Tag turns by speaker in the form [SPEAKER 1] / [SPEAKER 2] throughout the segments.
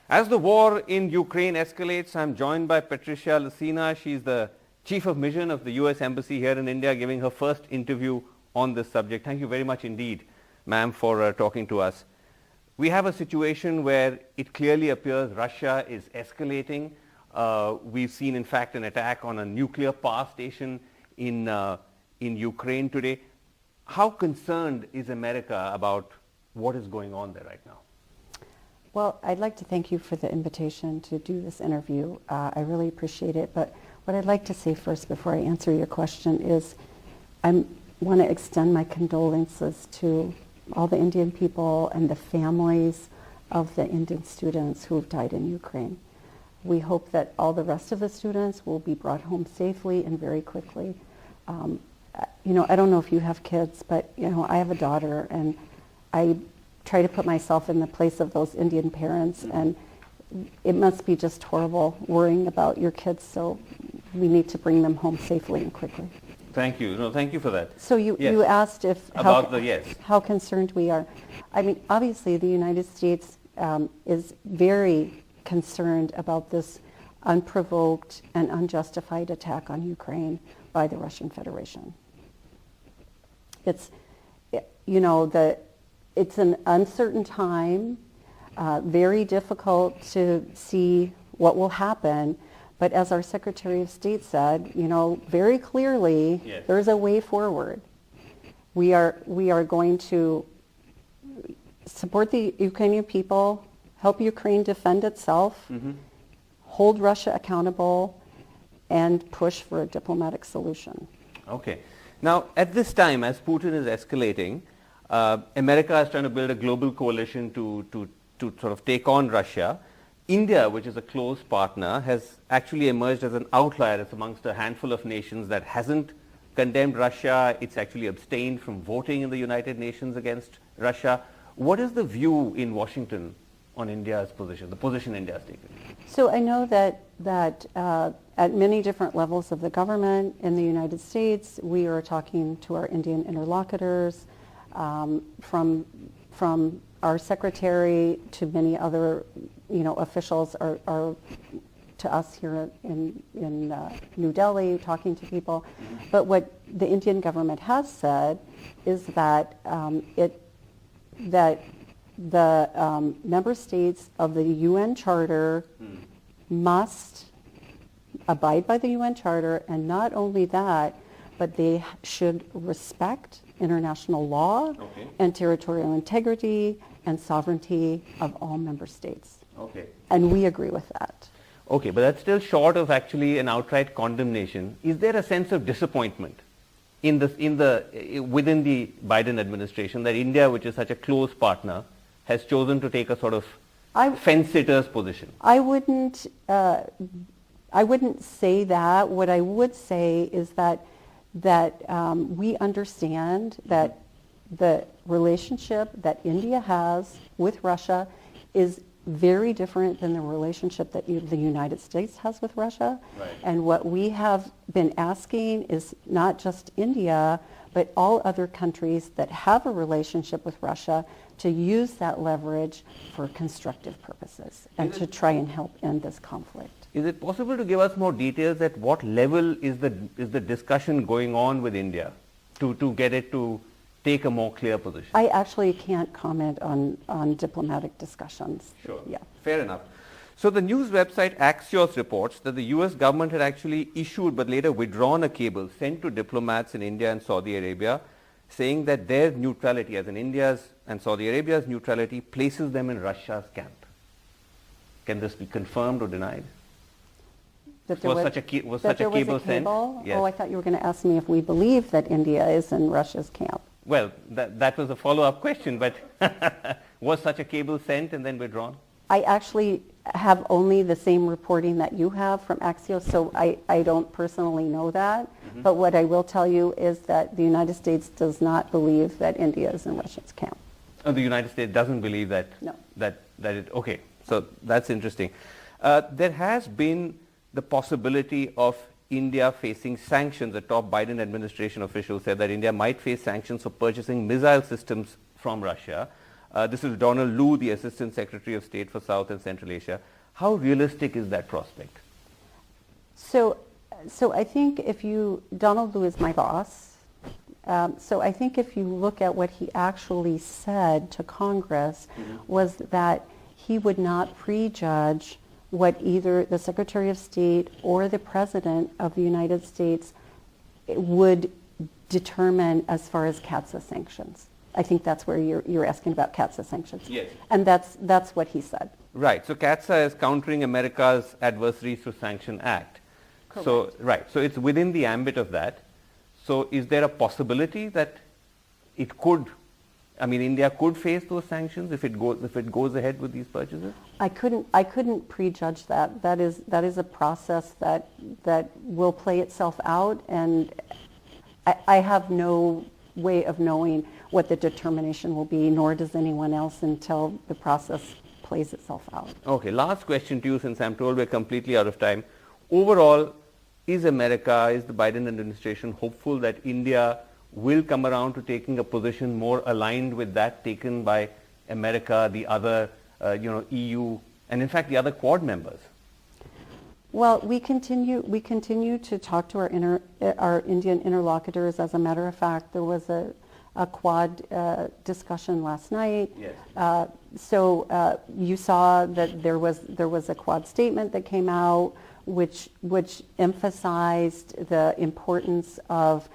[SPEAKER 1] As the war in Ukraine escalates, I'm joined by Patricia Lucena. She's the Chief of Mission of the US Embassy here in India, giving her first interview on this subject. Thank you very much indeed, ma'am, for talking to us. We have a situation where it clearly appears Russia is escalating. We've seen, in fact, an attack on a nuclear power station in Ukraine today. How concerned is America about what is going on there right now?
[SPEAKER 2] Well, I'd like to thank you for the invitation to do this interview. I really appreciate it. But what I'd like to say first before I answer your question is I want to extend my condolences to all the Indian people and the families of the Indian students who have died in Ukraine. We hope that all the rest of the students will be brought home safely and very quickly. I don't know if you have kids, but I have a daughter, and I try to put myself in the place of those Indian parents, and it must be just horrible worrying about your kids, so we need to bring them home safely and quickly.
[SPEAKER 1] Thank you. No, thank you for that.
[SPEAKER 2] So you asked how concerned we are. I mean, obviously the United States is very concerned about this unprovoked and unjustified attack on Ukraine by the Russian Federation. It's an uncertain time, very difficult to see what will happen. But as our Secretary of State said, very clearly,
[SPEAKER 1] yes,
[SPEAKER 2] there's a way forward. We are going to support the Ukrainian people, help Ukraine defend itself, hold Russia accountable, and push for a diplomatic solution.
[SPEAKER 1] Okay. Now, at this time, as Putin is escalating, America is trying to build a global coalition to sort of take on Russia. India, which is a close partner, has actually emerged as an outlier. It's amongst a handful of nations that hasn't condemned Russia. It's actually abstained from voting in the United Nations against Russia. What is the view in Washington on India's position, the position India has taken? So
[SPEAKER 2] I know that at many different levels of the government in the United States, we are talking to our Indian interlocutors, from our secretary to many other officials are to us here in New Delhi, talking to people. But what the Indian government has said is that the member states of the UN Charter must abide by the UN Charter, and not only that, but they should respect international law and territorial integrity and sovereignty of all member states.
[SPEAKER 1] Okay.
[SPEAKER 2] And we agree with that.
[SPEAKER 1] Okay, but that's still short of actually an outright condemnation. Is there a sense of disappointment within the Biden administration that India, which is such a close partner, has chosen to take a sort of fence-sitter's position?
[SPEAKER 2] I wouldn't say that. What I would say is that we understand that the relationship that India has with Russia is very different than the relationship that the United States has with Russia.
[SPEAKER 1] Right.
[SPEAKER 2] And what we have been asking is not just India, but all other countries that have a relationship with Russia to use that leverage for constructive purposes and to try and help end this conflict.
[SPEAKER 1] Is it possible to give us more details at what level is the discussion going on with India to get it to take a more clear position?
[SPEAKER 2] I actually can't comment on diplomatic discussions.
[SPEAKER 1] Sure.
[SPEAKER 2] Yeah.
[SPEAKER 1] Fair enough. So the news website Axios reports that the US government had actually issued but later withdrawn a cable sent to diplomats in India and Saudi Arabia, saying that their neutrality, as in India's and Saudi Arabia's neutrality, places them in Russia's camp. Can this be confirmed or denied? Was such a cable sent? Yes.
[SPEAKER 2] Oh, I thought you were going to ask me if we believe that India is in Russia's camp.
[SPEAKER 1] Well, that was a follow-up question, but was such a cable sent and then withdrawn?
[SPEAKER 2] I actually have only the same reporting that you have from Axios, so I don't personally know that. Mm-hmm. But what I will tell you is that the United States does not believe that India is in Russia's camp.
[SPEAKER 1] Oh, the United States doesn't believe that?
[SPEAKER 2] No.
[SPEAKER 1] Okay, so that's interesting. There has been the possibility of India facing sanctions. A top Biden administration official said that India might face sanctions for purchasing missile systems from Russia. This is Donald Lu, the Assistant Secretary of State for South and Central Asia. How realistic is that prospect?
[SPEAKER 2] So I think Donald Lu is my boss. So I think if you look at what he actually said to Congress was that he would not prejudge what either the Secretary of State or the President of the United States would determine as far as CAATSA sanctions. I think that's where you're asking about CAATSA sanctions.
[SPEAKER 1] Yes.
[SPEAKER 2] And that's what he said.
[SPEAKER 1] Right. So CAATSA is countering America's Adversary Through Sanction Act.
[SPEAKER 2] Correct.
[SPEAKER 1] So, right. So it's within the ambit of that. So is there a possibility that India could face those sanctions if it goes ahead with these purchases?
[SPEAKER 2] I couldn't prejudge that. That is a process that will play itself out, and I have no way of knowing what the determination will be, nor does anyone else until the process plays itself out.
[SPEAKER 1] Okay, last question to you, since I'm told we're completely out of time. Overall, is the Biden administration hopeful that India will come around to taking a position more aligned with that taken by America, the other EU, and in fact the other Quad members?
[SPEAKER 2] Well, we continue to talk to our Indian interlocutors. As a matter of fact, there was a Quad discussion last night.
[SPEAKER 1] Yes.
[SPEAKER 2] So you saw that there was a Quad statement that came out, which emphasized the importance of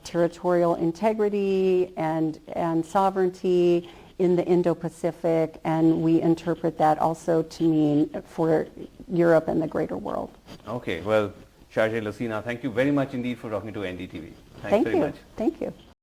[SPEAKER 2] territorial integrity and sovereignty in the Indo-Pacific, and we interpret that also to mean for Europe and the greater world.
[SPEAKER 1] Okay, well, Sharjeel Hasina, thank you very much indeed for talking to NDTV. Thanks very much.
[SPEAKER 2] Thank you.